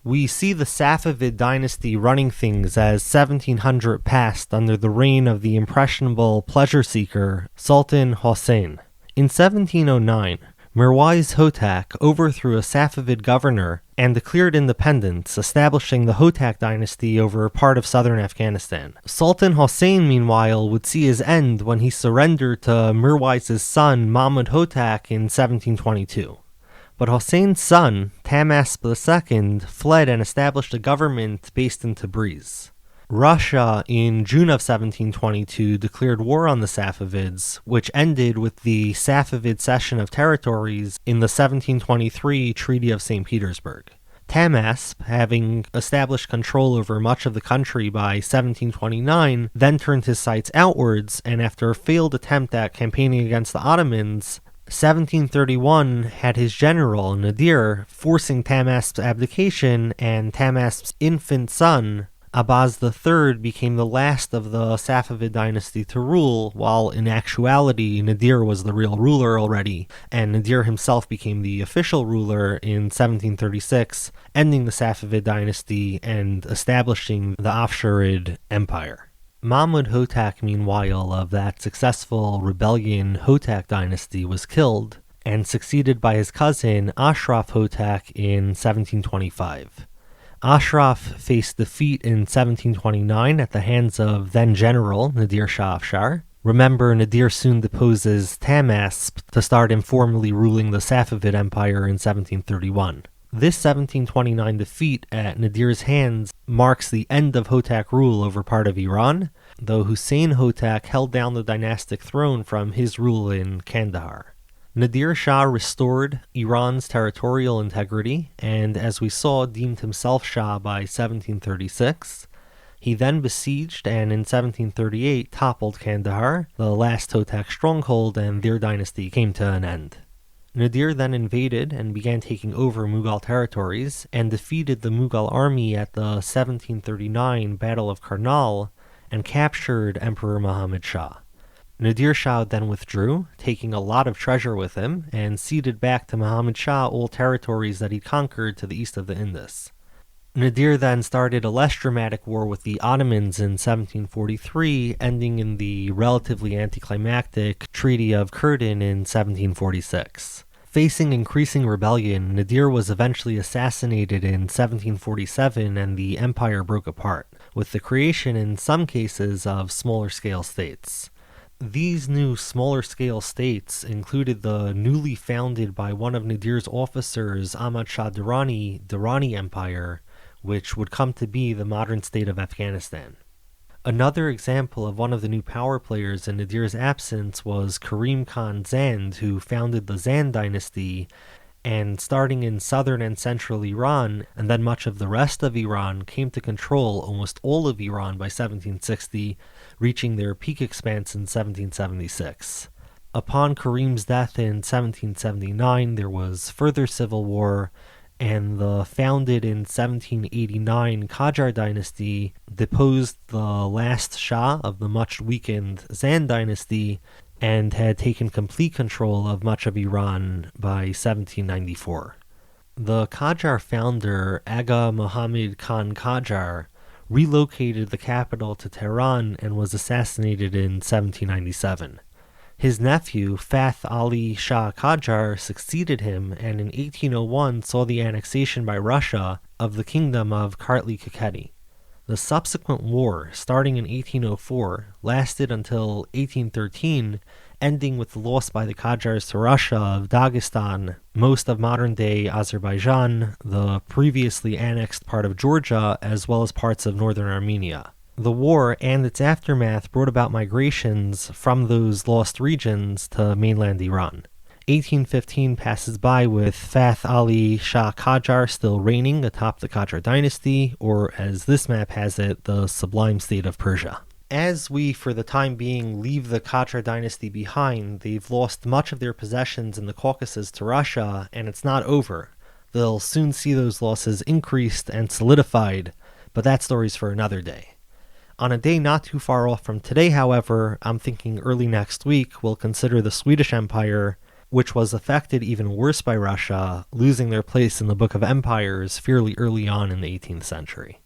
We see the Safavid dynasty running things as 1700 passed under the reign of the impressionable pleasure seeker Sultan Hossein. In 1709, Mirwais Hotak overthrew a Safavid governor and declared independence, establishing the Hotak dynasty over part of southern Afghanistan. Sultan Hossein, meanwhile, would see his end when he surrendered to Mirwais' son Mahmud Hotak in 1722. But Hossein's son, Tahmasp II, fled and established a government based in Tabriz. Russia, in June of 1722, declared war on the Safavids, which ended with the Safavid cession of territories in the 1723 Treaty of St. Petersburg. Tahmasp, having established control over much of the country by 1729, then turned his sights outwards, and after a failed attempt at campaigning against the Ottomans, 1731 had his general, Nadir, forcing Tahmasp's abdication, and Tahmasp's infant son, Abbas III, became the last of the Safavid dynasty to rule, while in actuality Nadir was the real ruler already, and Nadir himself became the official ruler in 1736, ending the Safavid dynasty and establishing the Afsharid Empire. Mahmud Hotak, meanwhile, of that successful rebellion Hotak dynasty, was killed and succeeded by his cousin Ashraf Hotak in 1725. Ashraf faced defeat in 1729 at the hands of then-general Nadir Shah Afshar. Remember, Nadir soon deposes Tahmasp to start informally ruling the Safavid Empire in 1731. This 1729 defeat at Nadir's hands marks the end of Hotak rule over part of Iran, though Hussein Hotak held down the dynastic throne from his rule in Kandahar. Nadir Shah restored Iran's territorial integrity, and as we saw, deemed himself Shah by 1736. He then besieged and in 1738 toppled Kandahar, the last Hotak stronghold, and their dynasty came to an end. Nadir then invaded and began taking over Mughal territories and defeated the Mughal army at the 1739 Battle of Karnal and captured Emperor Muhammad Shah. Nadir Shah then withdrew, taking a lot of treasure with him, and ceded back to Muhammad Shah all territories that he conquered to the east of the Indus. Nadir then started a less dramatic war with the Ottomans in 1743, ending in the relatively anticlimactic Treaty of Curtin in 1746. Facing increasing rebellion, Nadir was eventually assassinated in 1747 and the empire broke apart, with the creation in some cases of smaller-scale states. These new smaller-scale states included the newly founded by one of Nadir's officers, Ahmad Shah Durrani Empire, which would come to be the modern state of Afghanistan. Another example of one of the new power players in Nadir's absence was Karim Khan Zand, who founded the Zand dynasty, and starting in southern and central Iran, and then much of the rest of Iran, came to control almost all of Iran by 1760, reaching their peak expanse in 1776. Upon Karim's death in 1779, there was further civil war, and the founded in 1789 Qajar dynasty deposed the last Shah of the much weakened Zand dynasty and had taken complete control of much of Iran by 1794. The Qajar founder, Aga Muhammad Khan Qajar, relocated the capital to Tehran and was assassinated in 1797. His nephew, Fath Ali Shah Qajar, succeeded him and in 1801 saw the annexation by Russia of the kingdom of Kartli-Kakheti. The subsequent war, starting in 1804, lasted until 1813, ending with the loss by the Qajars to Russia of Dagestan, most of modern-day Azerbaijan, the previously annexed part of Georgia, as well as parts of northern Armenia. The war and its aftermath brought about migrations from those lost regions to mainland Iran. 1815 passes by with Fath Ali Shah Qajar still reigning atop the Qajar dynasty, or as this map has it, the sublime state of Persia. As we, for the time being, leave the Qajar dynasty behind, they've lost much of their possessions in the Caucasus to Russia, and it's not over. They'll soon see those losses increased and solidified, but that story's for another day. On a day not too far off from today, however, I'm thinking early next week, we'll consider the Swedish Empire, which was affected even worse by Russia, losing their place in the Book of Empires fairly early on in the 18th century.